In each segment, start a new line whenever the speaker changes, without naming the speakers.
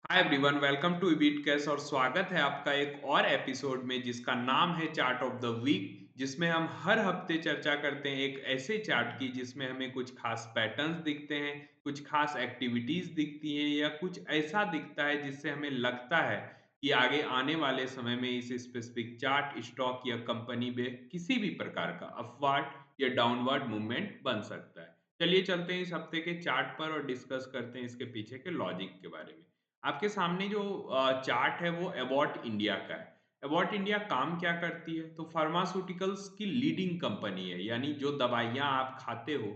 Hi everyone, welcome to ebeat cash और स्वागत है आपका एक और एपिसोड में जिसका नाम है चार्ट ऑफ द वीक। जिसमें हम हर हफ्ते चर्चा करते हैं एक ऐसे चार्ट की जिसमें हमें कुछ खास पैटर्न्स दिखते हैं, कुछ खास एक्टिविटीज दिखती हैं या कुछ ऐसा दिखता है जिससे हमें लगता है कि आगे आने वाले समय में इस स्पेसिफिक चार्ट, स्टॉक या कंपनी में किसी भी प्रकार का अपवार्ड या डाउनवर्ड मूवमेंट बन सकता है। चलिए चलते हैं इस हफ्ते के चार्ट पर और डिस्कस करते हैं इसके पीछे के लॉजिक के बारे में। आपके सामने जो चार्ट है वो एबॉट इंडिया का है। एबॉट इंडिया काम क्या करती है? तो फार्मास्यूटिकल्स की लीडिंग कंपनी है, यानी जो दवाइयाँ आप खाते हो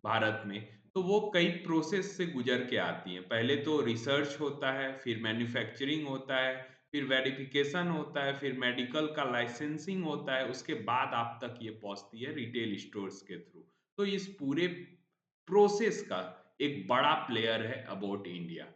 भारत में, तो वो कई प्रोसेस से गुजर के आती हैं। पहले तो रिसर्च होता है, फिर मैन्युफैक्चरिंग होता है, फिर वेरिफिकेशन होता है, फिर मेडिकल का लाइसेंसिंग होता है, उसके बाद आप तक ये पहुँचती है रिटेल स्टोर्स के थ्रू। तो इस पूरे प्रोसेस का एक बड़ा प्लेयर है अबॉट इंडिया।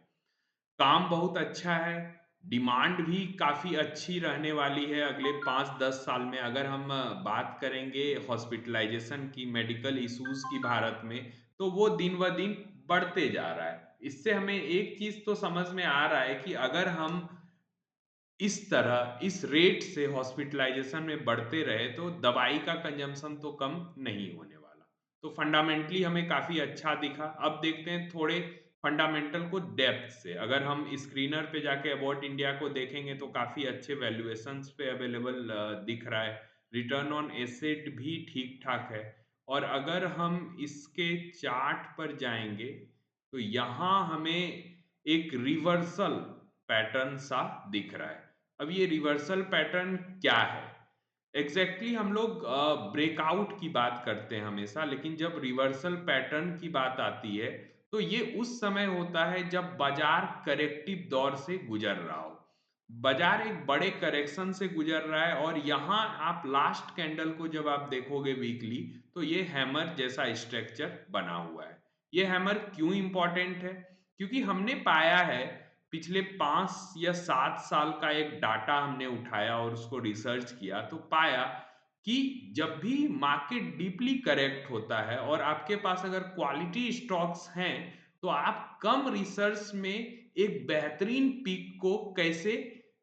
काम बहुत अच्छा है, डिमांड भी काफ़ी अच्छी रहने वाली है अगले 5-10 साल में। अगर हम बात करेंगे हॉस्पिटलाइज़ेशन की, मेडिकल इश्यूज़ की भारत में, तो वो दिन-ब-दिन बढ़ते जा रहा है। इससे हमें एक चीज़ तो समझ में आ रहा है कि अगर हम इस तरह, इस रेट से हॉस्पिटलाइज़ेशन में बढ़ते रहे, तो दवाई का कंज़म्पशन तो कम नहीं होने वाला। तो फंडामेंटली हमें काफ़ी अच्छा दिखा। अब देखते हैं थोड़े फंडामेंटल को डेप्थ से। अगर हम स्क्रीनर पे जाके अबाउट इंडिया को देखेंगे तो काफ़ी अच्छे वैल्यूएशंस पे अवेलेबल दिख रहा है। रिटर्न ऑन एसेट भी ठीक-ठाक है। और अगर हम इसके चार्ट पर जाएँगे, तो यहाँ हमें एक रिवर्सल पैटर्न सा दिख रहा है। अब ये रिवर्सल पैटर्न क्या है? एग्ज़ैक्टली हम लोग ब्रेकआउट की बात करते हैं हमेशा, लेकिन जब रिवर्सल पैटर्न की बात आती है, तो ये उस समय होता है जब बाज़ार करेक्टिव दौर से गुज़र रहा हो। बाज़ार एक बड़े करेक्शन से गुज़र रहा है और यहाँ आप लास्ट कैंडल को जब आप देखोगे वीकली, तो ये हैमर जैसा स्ट्रक्चर बना हुआ है। ये हैमर क्यों इम्पोर्टेंट है? क्योंकि हमने पाया है पिछले 5 या 7 साल का एक डाटा हमने उठाया और उसको रिसर्च किया, तो पाया कि जब भी मार्केट डीपली करेक्ट होता है और आपके पास अगर क्वालिटी स्टॉक्स हैं, तो आप कम रिसर्च में एक बेहतरीन पीक को कैसे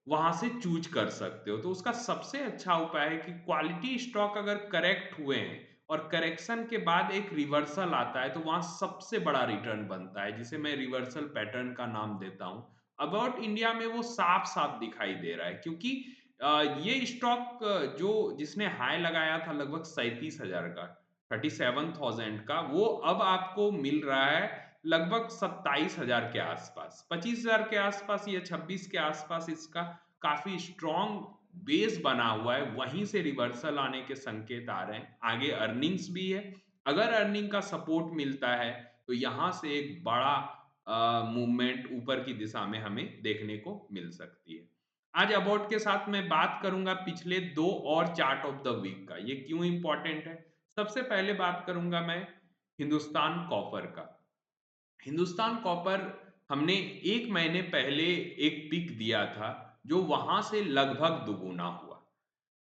वहां से चूज कर सकते हो। तो उसका सबसे अच्छा उपाय है कि क्वालिटी स्टॉक अगर करेक्ट हुए हैं और करेक्शन के बाद एक रिवर्सल आता है, तो वहां सबसे बड़ा रिटर्न बनता है, जिसे मैं रिवर्सल पैटर्न का नाम देता हूं। अबाउट इंडिया में वो साफ-साफ दिखाई दे रहा है, क्योंकि ये स्टॉक जो जिसने हाई लगाया था लगभग 37,000 का, 37,000 का, वो अब आपको मिल रहा है लगभग 27,000 के आसपास, 25,000 के आसपास या 26 के आसपास। इसका काफ़ी स्ट्रॉन्ग बेस बना हुआ है, वहीं से रिवर्सल आने के संकेत आ रहे हैं। आगे अर्निंग्स भी है, अगर अर्निंग का सपोर्ट मिलता है, तो यहाँ से एक बड़ा मूवमेंट ऊपर की दिशा में हमें देखने को मिल सकती है। आज अबाउट के साथ मैं बात करूंगा पिछले 2 और चार्ट ऑफ द वीक का। ये क्यों इंपॉर्टेंट है? सबसे पहले बात करूंगा मैं हिंदुस्तान कॉपर का। हिंदुस्तान कॉपर हमने 1 महीने पहले एक पिक दिया था, जो वहां से लगभग दुगुना हुआ।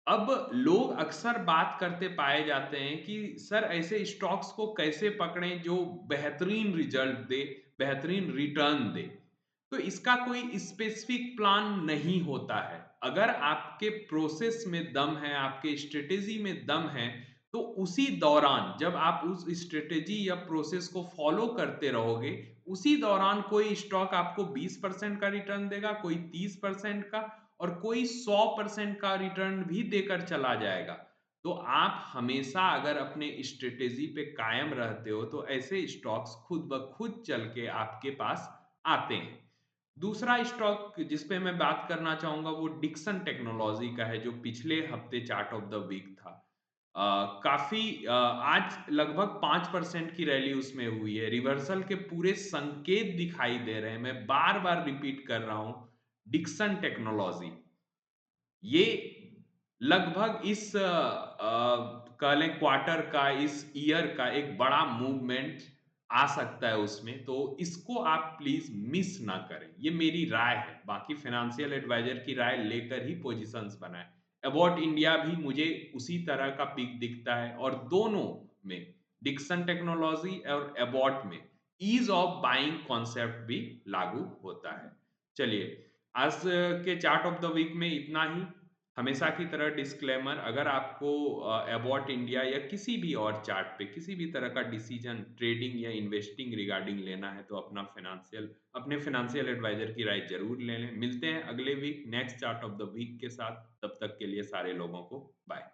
अब लोग अक्सर बात करते पाए जाते हैं कि सर ऐसे स्टॉक्स को कैसे पकड़ें जो बेहतरीन रिजल्ट दे, बेहतरीन रिटर्न दे। तो इसका कोई स्पेसिफिक प्लान नहीं होता है। अगर आपके प्रोसेस में दम है, आपके स्ट्रेटेजी में दम है, तो उसी दौरान जब आप उस स्ट्रेटेजी या प्रोसेस को फॉलो करते रहोगे, उसी दौरान कोई स्टॉक आपको 20% का रिटर्न देगा, कोई 30% का, और कोई 100% का रिटर्न भी देकर चला जाएगा। तो आप हमेशा अगर अपने स्ट्रेटेजी पे कायम रहते हो, तो ऐसे स्टॉक्स खुद ब खुद चल के आपके पास आते हैं। दूसरा स्टॉक जिस पे मैं बात करना चाहूंगा वो डिक्सन टेक्नोलॉजी का है, जो पिछले हफ्ते चार्ट ऑफ द वीक था। काफी आज लगभग 5% की रैली उसमें हुई है। रिवर्सल के पूरे संकेत दिखाई दे रहे हैं। मैं बार बार रिपीट कर रहा हूं, डिक्सन टेक्नोलॉजी ये लगभग इस कह लें क्वार्टर का, इस ईयर का एक बड़ा मूवमेंट आ सकता है उसमें। तो इसको आप प्लीज मिस ना करें, ये मेरी राय है। बाकी फाइनेंशियल एडवाइजर की राय लेकर ही पोजीशंस बनाएं। अबाउट इंडिया भी मुझे उसी तरह का पिक दिखता है, और दोनों में, डिक्सन टेक्नोलॉजी और अबाउट में, ईज ऑफ बाइंग कॉन्सेप्ट भी लागू होता है। चलिए, आज के चार्ट ऑफ द वीक में इतना ही। हमेशा की तरह डिस्क्लेमर, अगर आपको अबाउट इंडिया या किसी भी और चार्ट पे किसी भी तरह का डिसीजन ट्रेडिंग या इन्वेस्टिंग रिगार्डिंग लेना है तो अपने फाइनेंशियल एडवाइजर की राय ज़रूर ले लें। मिलते हैं अगले week next chart of the week के साथ। तब तक के लिए सारे लोगों को बाय।